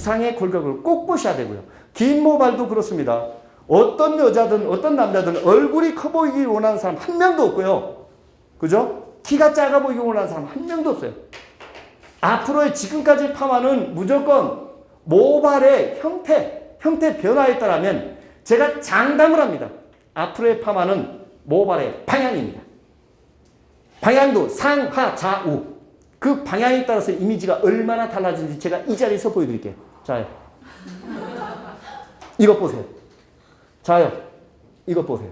두상의 골격을 꼭 보셔야 되고요. 긴 모발도 그렇습니다. 어떤 여자든 어떤 남자든 얼굴이 커 보이기 원하는 사람 한 명도 없고요. 그죠? 키가 작아 보이기 원하는 사람 한 명도 없어요. 앞으로의 지금까지 파마는 무조건 모발의 형태 변화에 따르면 제가 장담을 합니다. 앞으로의 파마는 모발의 방향입니다. 방향도 상하 좌우 그 방향에 따라서 이미지가 얼마나 달라지는지 제가 이 자리에서 보여드릴게요. 자요. 이것 보세요. 자요. 이것 보세요.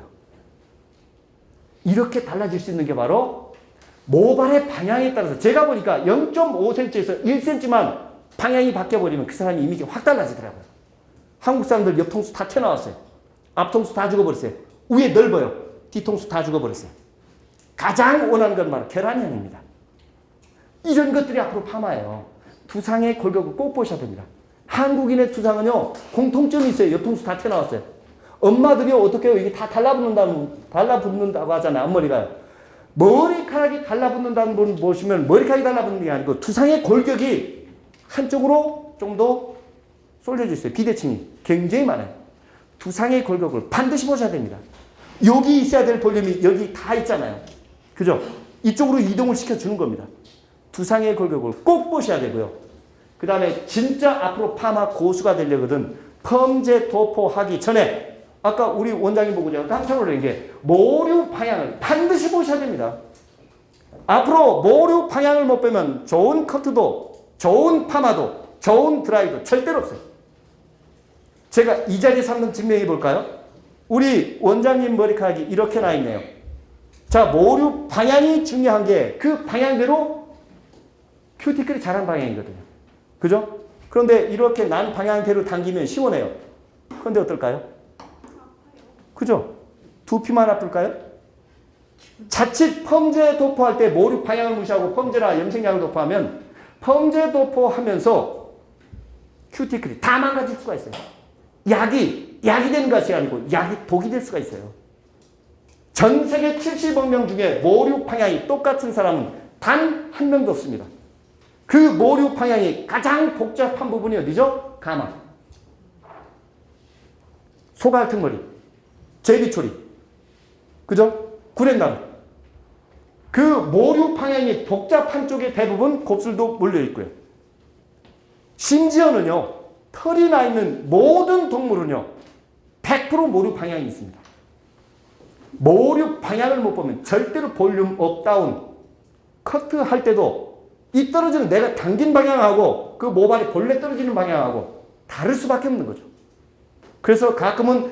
이렇게 달라질 수 있는 게 바로 모발의 방향에 따라서 제가 보니까 0.5cm에서 1cm만 방향이 바뀌어버리면 그 사람의 이미지가 확 달라지더라고요. 한국 사람들 옆통수 다 튀어나왔어요. 앞통수 다 죽어버렸어요. 위에 넓어요. 뒤통수 다 죽어버렸어요. 가장 원하는 건 바로 계란형입니다. 이런 것들이 앞으로 파마예요. 두상의 골격을 꼭 보셔야 됩니다. 한국인의 두상은요, 공통점이 있어요. 옆통수 다 튀어나왔어요. 엄마들이 어떻게 해요? 이게 다 달라붙는다고 하잖아요. 앞머리가요. 머리카락이 달라붙는다는 분 보시면 머리카락이 달라붙는 게 아니고 두상의 골격이 한쪽으로 좀 더 쏠려져 있어요. 비대칭이 굉장히 많아요. 두상의 골격을 반드시 보셔야 됩니다. 여기 있어야 될 볼륨이 여기 다 있잖아요. 그죠? 이쪽으로 이동을 시켜주는 겁니다. 두상의 골격을 꼭 보셔야 되고요. 그 다음에 진짜 앞으로 파마 고수가 되려거든 펌제 도포하기 전에 아까 우리 원장님 보고 제가 깜짝 놀란 게 모류 방향을 반드시 보셔야 됩니다. 앞으로 모류 방향을 못 빼면 좋은 커트도 좋은 파마도 좋은 드라이도 절대로 없어요. 제가 이 자리에서 한번 증명해 볼까요? 우리 원장님 머리카락이 이렇게 나 있네요. 자, 모류 방향이 중요한 게 그 방향대로 큐티클이 자란 방향이거든요. 그죠? 그런데 이렇게 난 방향대로 당기면 시원해요. 그런데 어떨까요? 그죠? 두피만 아플까요? 자칫 펌제 도포할 때 모류 방향을 무시하고 펌제나 염색약을 도포하면 펌제 도포하면서 큐티클이 다 망가질 수가 있어요. 약이 되는 것이 아니고 약이 독이 될 수가 있어요. 전 세계 70억 명 중에 모류 방향이 똑같은 사람은 단 한 명도 없습니다. 그 모류 방향이 가장 복잡한 부분이 어디죠? 가마, 소갈등머리, 제비초리, 그죠? 구렛나루. 그 모류 방향이 복잡한 쪽에 대부분 곱슬도 몰려있고요. 심지어는요, 털이 나 있는 모든 동물은요, 100% 모류 방향이 있습니다. 모류 방향을 못 보면 절대로 볼륨 업다운, 커트할 때도 이 떨어지는 내가 당긴 방향하고 그 모발이 본래 떨어지는 방향하고 다를 수밖에 없는 거죠. 그래서 가끔은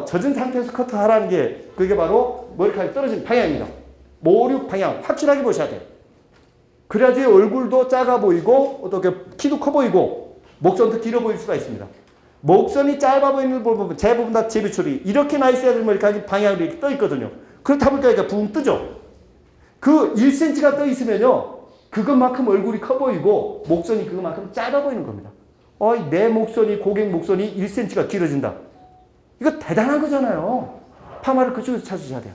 젖은 상태에서 커트하라는 게 그게 바로 머리카락이 떨어지는 방향입니다. 모류 방향 확실하게 보셔야 돼요. 그래야지 얼굴도 작아 보이고 어떻게 키도 커 보이고 목선도 길어 보일 수가 있습니다. 목선이 짧아 보이는 부분 대부분 다 제비처리 이렇게 나 있어야 될 머리카락이 방향으로 이렇게 떠 있거든요. 그렇다 보니까 붕 뜨죠. 그 1cm가 떠 있으면요, 그것만큼 얼굴이 커 보이고 목선이 그것만큼 짧아 보이는 겁니다. 내 목선이 고객 목선이 1cm가 길어진다. 이거 대단한 거잖아요. 파마를 그쪽에서 찾으셔야 돼요.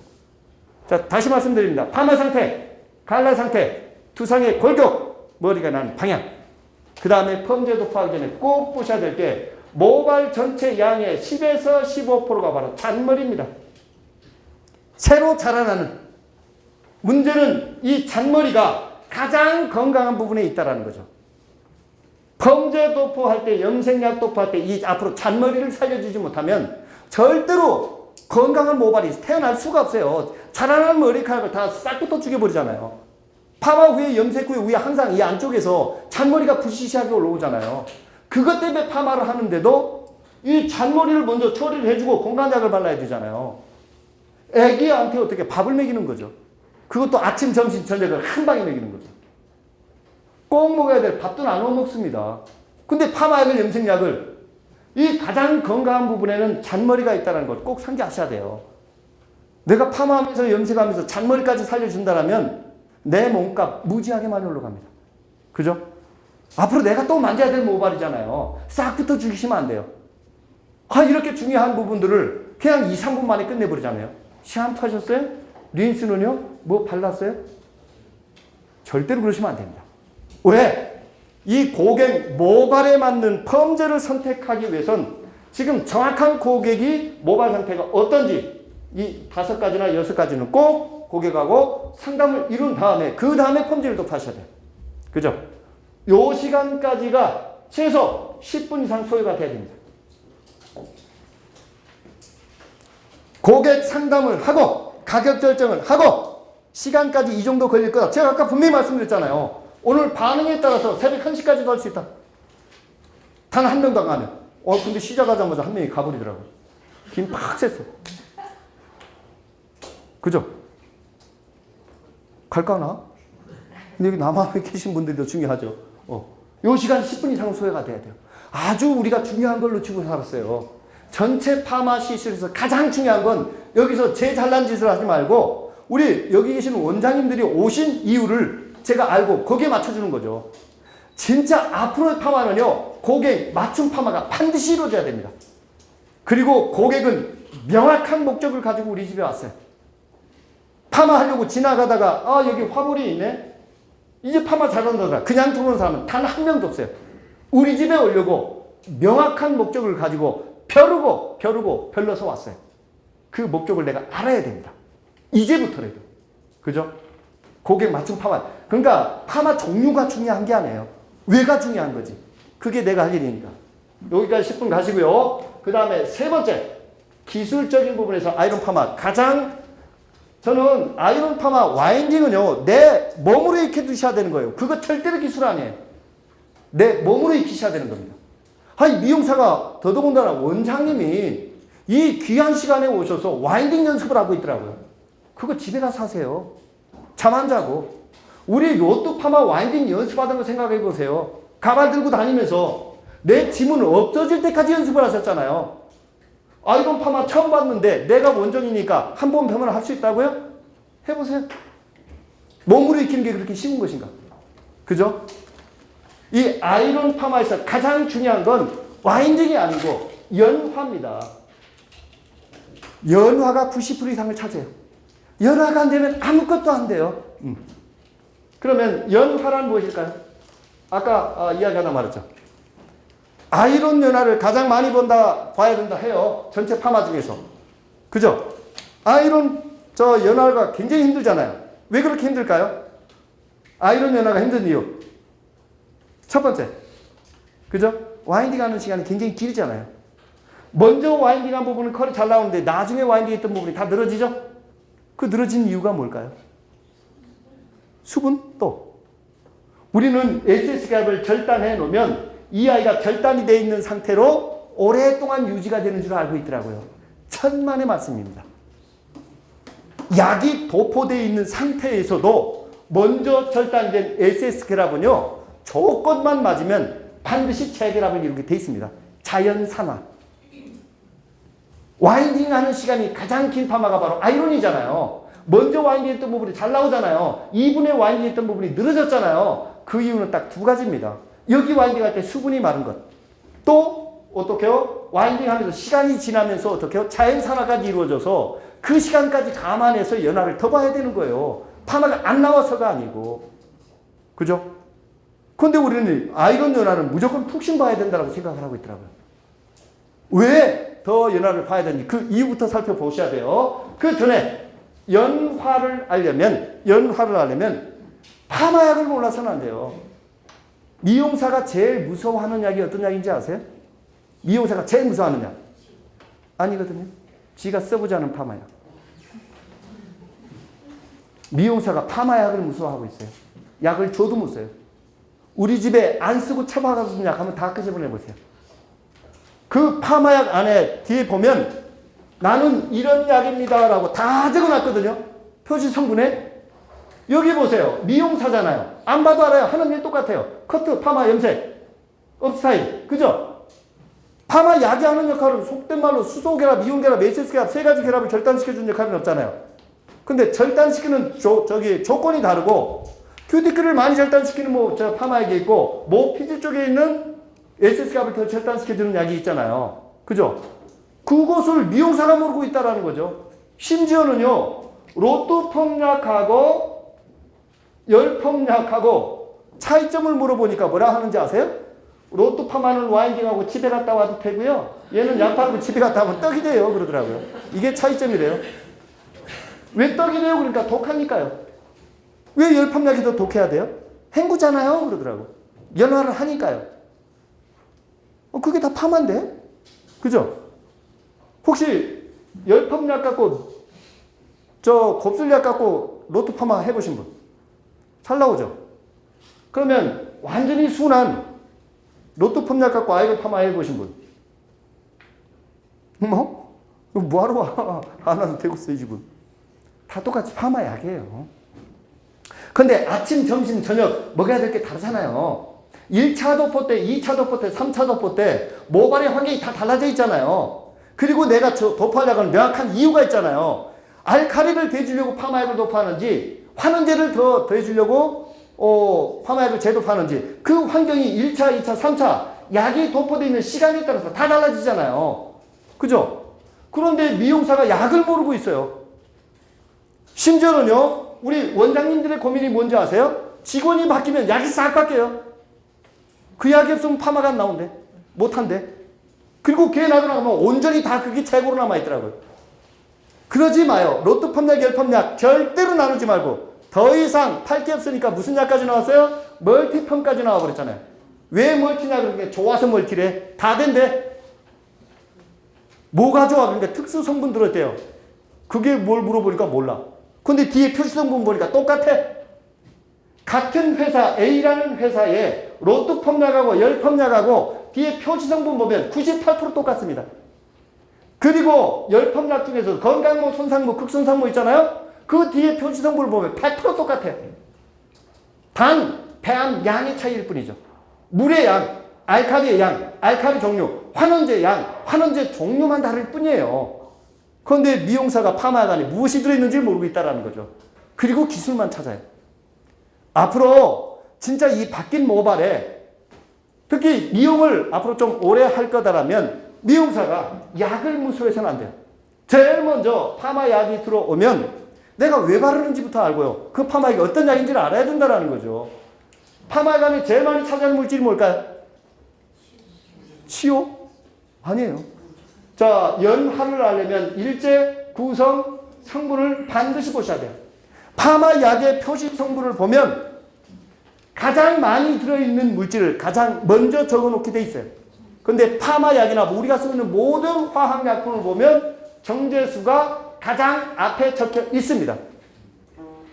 자, 다시 말씀드립니다. 파마 상태, 갈라 상태, 두상의 골격, 머리가 나는 방향. 그 다음에 펌제 도포하기 전에 꼭 보셔야 될 게 모발 전체 양의 10에서 15%가 바로 잔머리입니다. 새로 자라나는. 문제는 이 잔머리가 가장 건강한 부분에 있다는 거죠. 펌제 도포할 때, 염색약 도포할 때 이 앞으로 잔머리를 살려주지 못하면 절대로 건강한 모발이 태어날 수가 없어요. 자라난 머리카락을 다 싹부터 죽여버리잖아요. 파마 후에, 염색 후에 위에 항상 이 안쪽에서 잔머리가 부시시하게 올라오잖아요. 그것 때문에 파마를 하는데도 이 잔머리를 먼저 처리를 해주고 건강약을 발라야 되잖아요. 애기한테 어떻게 밥을 먹이는 거죠. 그것도 아침, 점심, 저녁을 한 방에 먹이는 거죠. 꼭 먹어야 될 밥도 나눠 먹습니다. 근데 파마약을, 염색약을 이 가장 건강한 부분에는 잔머리가 있다는 걸 꼭 상기하셔야 돼요. 내가 파마하면서 염색하면서 잔머리까지 살려준다면 내 몸값 무지하게 많이 올라갑니다. 그죠? 앞으로 내가 또 만져야 될 모발이잖아요. 싹부터 죽이시면 안 돼요. 이렇게 중요한 부분들을 그냥 2, 3분 만에 끝내버리잖아요. 샴푸 하셨어요? 린스는요? 뭐 발랐어요? 절대로 그러시면 안 됩니다. 왜? 이 고객 모발에 맞는 펌제를 선택하기 위해선 지금 정확한 고객이 모발 상태가 어떤지 이 5가지나 6가지는 꼭 고객하고 상담을 이룬 다음에 그 다음에 펌제를 또 하셔야 돼요. 그죠? 요 시간까지가 최소 10분 이상 소요가 돼야 됩니다. 고객 상담을 하고 가격 결정을 하고 시간까지 이 정도 걸릴 거다. 제가 아까 분명히 말씀드렸잖아요. 오늘 반응에 따라서 새벽 1시까지도 할 수 있다. 단 한 명도 안 가면. 근데 시작하자마자 한 명이 가버리더라고요. 김 팍 쐈어. 그죠? 갈까나? 근데 여기 남아에 계신 분들도 중요하죠. 요 시간 10분 이상 소요가 돼야 돼요. 아주 우리가 중요한 걸 놓치고 살았어요. 전체 파마 시술에서 가장 중요한 건 여기서 제 잘난 짓을 하지 말고 우리 여기 계시는 원장님들이 오신 이유를 제가 알고 거기에 맞춰주는 거죠. 진짜 앞으로의 파마는요. 고객 맞춤 파마가 반드시 이루어져야 됩니다. 그리고 고객은 명확한 목적을 가지고 우리 집에 왔어요. 파마하려고 지나가다가 여기 화물이 있네. 이제 파마 잘한다더라. 그냥 들어오는 사람은 단 한 명도 없어요. 우리 집에 오려고 명확한 목적을 가지고 벼르고 별러서 왔어요. 그 목적을 내가 알아야 됩니다. 이제부터라도. 그죠? 고객 맞춤 파마. 그러니까 파마 종류가 중요한 게 아니에요. 왜가 중요한 거지. 그게 내가 할 일이니까. 여기까지 10분 가시고요. 그 다음에 세 번째. 기술적인 부분에서 아이론 파마. 저는 아이론 파마 와인딩은요. 내 몸으로 익혀 두셔야 되는 거예요. 그거 절대로 기술 아니에요. 내 몸으로 익히셔야 되는 겁니다. 미용사가 더더군다나 원장님이 이 귀한 시간에 오셔서 와인딩 연습을 하고 있더라고요. 그거 집에 가서 하세요. 잠 안 자고. 우리 로또 파마 와인딩 연습하던 거 생각해 보세요. 가발 들고 다니면서 내 지문 없어질 때까지 연습을 하셨잖아요. 아이론 파마 처음 봤는데 내가 원정이니까 한 번 배우면 할 수 있다고요? 해보세요. 몸으로 익히는 게 그렇게 쉬운 것인가? 그죠? 이 아이론 파마에서 가장 중요한 건 와인딩이 아니고 연화입니다. 연화가 90% 이상을 차지해요. 연화가 안 되면 아무것도 안 돼요. 그러면 연화란 무엇일까요? 아까 이야기 하나 말했죠. 아이론 연화를 가장 많이 봐야 된다 해요. 전체 파마 중에서. 그죠? 아이론 연화가 굉장히 힘들잖아요. 왜 그렇게 힘들까요? 아이론 연화가 힘든 이유. 첫 번째. 그죠? 와인딩 하는 시간이 굉장히 길잖아요. 먼저 와인딩 한 부분은 컬이 잘 나오는데 나중에 와인딩 했던 부분이 다 늘어지죠? 그 늘어진 이유가 뭘까요? 수분 또. 우리는 SS갑을 절단해 놓으면 이 아이가 절단이 되어 있는 상태로 오랫동안 유지가 되는 줄 알고 있더라고요. 천만의 말씀입니다. 약이 도포되어 있는 상태에서도 먼저 절단된 SS결합은요. 조건만 맞으면 반드시 재결합을 이루게 되어 있습니다. 자연산화. 와인딩 하는 시간이 가장 긴 파마가 바로 아이론이잖아요. 먼저 와인딩 했던 부분이 잘 나오잖아요. 2분의 와인딩 했던 부분이 늘어졌잖아요. 그 이유는 딱 두 가지입니다. 여기 와인딩 할 때 수분이 마른 것. 또 어떻게요? 와인딩 하면서 시간이 지나면서 어떻게요? 자연산화까지 이루어져서 그 시간까지 감안해서 연화를 더 봐야 되는 거예요. 파마가 안 나와서가 아니고. 그죠? 그런데 우리는 아이론 연화는 무조건 푹신 봐야 된다고 생각을 하고 있더라고요. 왜 더 연화를 봐야 되는지 그 이유부터 살펴보셔야 돼요. 그 전에 연화를 하려면 파마약을 몰라서는 안 돼요. 미용사가 제일 무서워하는 약이 어떤 약인지 아세요? 미용사가 제일 무서워하는 약. 아니거든요. 지가 써보지 않은 파마약. 미용사가 파마약을 무서워하고 있어요. 약을 줘도 못 써요. 우리 집에 안 쓰고 처박아둔 약 한번 다 끄집어내보세요. 그 파마약 안에 뒤에 보면 나는 이런 약입니다 라고 다 적어놨거든요. 표시 성분에. 여기 보세요. 미용사잖아요. 안 봐도 알아요. 하는 일 똑같아요. 커트, 파마, 염색, 업스타일. 그죠? 파마 약이 하는 역할은 속된 말로 수소결합, 이온결합, SS결합 세 가지 결합을 절단시켜주는 역할은 없잖아요. 근데 절단시키는 조건이 다르고 큐티클을 많이 절단시키는 파마약이 있고 피지 쪽에 있는 SS갑을 더 절단시켜주는 약이 있잖아요. 그죠? 그것을 미용사가 모르고 있다라는 거죠. 심지어는요. 로또 펌약하고 열펌약하고 차이점을 물어보니까 뭐라 하는지 아세요? 로또 파마는 와인딩하고 집에 갔다 와도 되고요. 얘는 약 바르고 집에 갔다 오면 떡이 돼요. 그러더라고요. 이게 차이점이래요. 왜 떡이 돼요? 그러니까 독하니까요. 왜 열펌약이 더 독해야 돼요? 헹구잖아요. 그러더라고요. 연화를 하니까요. 그게 다 파마인데? 그죠? 혹시 열펌약 갖고 곱슬약 갖고 로또 파마 해보신 분? 잘 나오죠? 그러면 완전히 순한 로또 펌약 갖고 아이를 파마 해보신 분? 뭐하러 와? 안 와도 되고 있어요, 지금. 다 똑같이 파마 약이에요. 근데 아침, 점심, 저녁 먹어야 될 게 다르잖아요. 1차 도포 때, 2차 도포 때, 3차 도포 때 모발의 환경이 다 달라져 있잖아요. 그리고 내가 도포하려고 명확한 이유가 있잖아요. 알칼리를 대주려고 파마약을 도포하는지 환원제를 더 대주려고 파마약을 재도포하는지 그 환경이 1차, 2차, 3차 약이 도포되어 있는 시간에 따라서 다 달라지잖아요. 그죠? 그런데 미용사가 약을 모르고 있어요. 심지어는요. 우리 원장님들의 고민이 뭔지 아세요? 직원이 바뀌면 약이 싹 바뀌어요. 그 약이 없으면 파마가 안 나온대. 못한대. 그리고 걔 나가면 온전히 다 그게 최고로 남아있더라고요. 그러지 마요. 로또 펌약, 열펌약 절대로 나누지 말고 더 이상 팔 게 없으니까 무슨 약까지 나왔어요? 멀티펌까지 나와버렸잖아요. 왜 멀티냐 그러니까 좋아서 멀티래. 다 된대. 뭐가 좋아? 그러니까 특수 성분 들었대요. 그게 뭘 물어보니까 몰라. 근데 뒤에 표시 성분 보니까 똑같아. 같은 회사 A라는 회사에 로또 펌약하고 열 펌약하고 뒤에 표시 성분 보면 98% 똑같습니다. 그리고 열 펌약 중에서 건강모, 손상모, 극손상모 있잖아요. 그 뒤에 표시 성분을 보면 100% 똑같아. 단 배암 양의 차이일 뿐이죠. 물의 양, 알칼리의 양, 알칼리 종류, 환원제 양, 환원제 종류만 다를 뿐이에요. 그런데 미용사가 파마약 안에 무엇이 들어있는지 모르고 있다는 거죠. 그리고 기술만 찾아요. 앞으로 진짜 이 바뀐 모발에 특히 미용을 앞으로 좀 오래 할 거다라면 미용사가 약을 무서워해서는 안 돼요. 제일 먼저 파마약이 들어오면 내가 왜 바르는지부터 알고요. 그 파마약이 어떤 약인지를 알아야 된다는 거죠. 파마약 안에 제일 많이 차지하는 물질이 뭘까요? 치료? 아니에요. 자, 연화를 하려면 일제, 구성, 성분을 반드시 보셔야 돼요. 파마약의 표시 성분을 보면 가장 많이 들어있는 물질을 가장 먼저 적어놓게 돼 있어요. 근데 파마약이나 우리가 쓰고 있는 모든 화학약품을 보면 정제수가 가장 앞에 적혀 있습니다.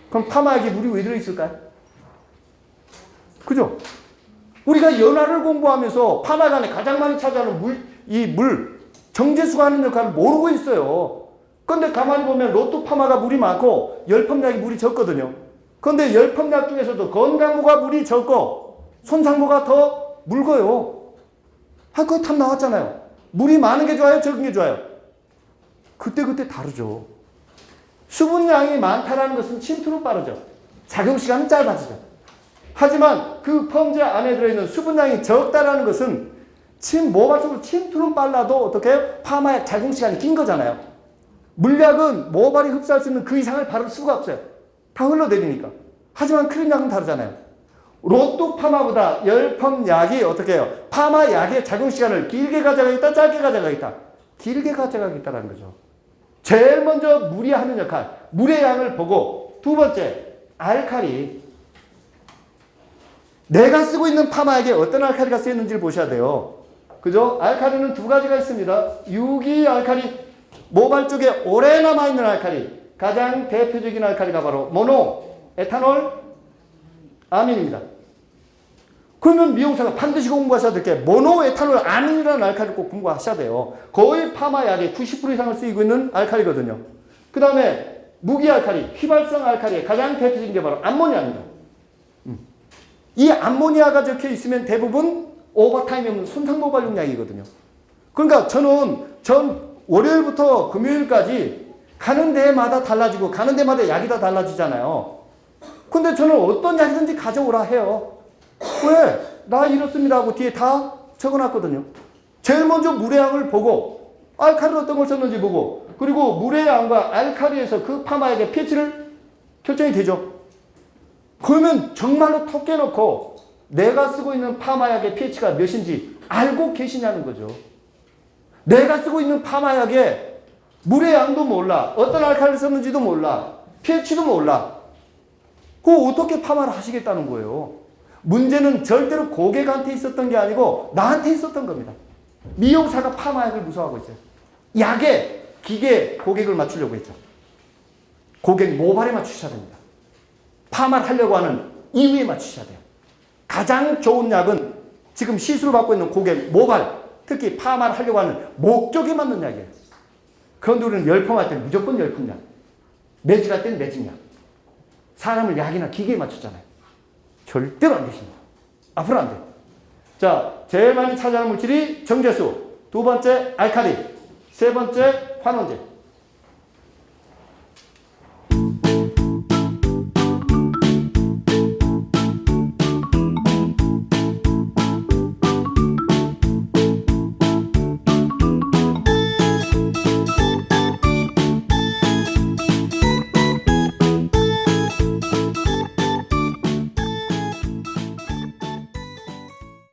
그럼 파마약에 물이 왜 들어있을까요? 그죠? 우리가 연화를 공부하면서 파마약 안에 가장 많이 차지하는 물, 정제수가 하는 역할을 모르고 있어요. 그런데 가만히 보면 로또 파마가 물이 많고 열펌약이 물이 적거든요. 그런데 열펌약 중에서도 건강모가 물이 적고 손상모가 더 묽어요. 그거 답 나왔잖아요. 물이 많은 게 좋아요? 적은 게 좋아요? 그때 다르죠. 수분량이 많다는 것은 침투는 빠르죠. 작용시간은 짧아지죠. 하지만 그 펌제 안에 들어있는 수분량이 적다라는 것은 모발 속으로 침투는 빨라도 어떻게 해요? 파마약 작용시간이 긴 거잖아요. 물약은 모발이 흡수할 수 있는 그 이상을 바를 수가 없어요. 다 흘러내리니까. 하지만 크림약은 다르잖아요. 로또 파마보다 열펌약이 어떻게 해요? 파마약의 작용시간을 길게 가져가겠다, 짧게 가져가겠다. 길게 가져가겠다는 거죠. 제일 먼저 물이 하는 역할, 물의 양을 보고 두 번째, 알칼리. 내가 쓰고 있는 파마약에 어떤 알칼리가 쓰였는지를 보셔야 돼요. 그죠? 알칼리는 두 가지가 있습니다. 유기 알칼리, 모발 쪽에 오래 남아있는 알칼리. 가장 대표적인 알칼리가 바로 모노, 에탄올, 아민입니다. 그러면 미용사가 반드시 공부하셔야 될 게 모노, 에탄올, 아민이라는 알칼리를 꼭 공부하셔야 돼요. 거의 파마약의 90% 이상을 쓰이고 있는 알칼리거든요. 그 다음에 무기알칼리, 휘발성 알칼리의 가장 대표적인 게 바로 암모니아입니다. 이 암모니아가 적혀 있으면 대부분 오버타임이 없는 손상모발용 약이거든요. 그러니까 저는 월요일부터 금요일까지 가는 데마다 달라지고 가는 데마다 약이 다 달라지잖아요. 근데 저는 어떤 약이든지 가져오라 해요. 왜? 나 이렇습니다 하고 뒤에 다 적어놨거든요. 제일 먼저 물의 양을 보고 알칼리를 어떤 걸 썼는지 보고 그리고 물의 양과 알칼리에서 그 파마약의 pH를 결정이 되죠. 그러면 정말로 톡 깨놓고 내가 쓰고 있는 파마약의 pH가 몇인지 알고 계시냐는 거죠. 내가 쓰고 있는 파마약의 물의 양도 몰라. 어떤 알칼리를 썼는지도 몰라. pH도 몰라. 그거 어떻게 파마를 하시겠다는 거예요. 문제는 절대로 고객한테 있었던 게 아니고 나한테 있었던 겁니다. 미용사가 파마약을 무서워하고 있어요. 약에 기계에 고객을 맞추려고 했죠. 고객 모발에 맞추셔야 됩니다. 파마를 하려고 하는 이유에 맞추셔야 돼요. 가장 좋은 약은 지금 시술을 받고 있는 고객 모발, 특히 파마를 하려고 하는 목적에 맞는 약이에요. 그런데 우리는 열펌할 때는 무조건 열펌약, 매질할 때는 매직약. 사람을 약이나 기계에 맞췄잖아요. 절대로 안 되십니다. 앞으로 안 돼요. 자, 제일 많이 차지하는 물질이 정제수, 두 번째 알칼리, 세 번째 환원제.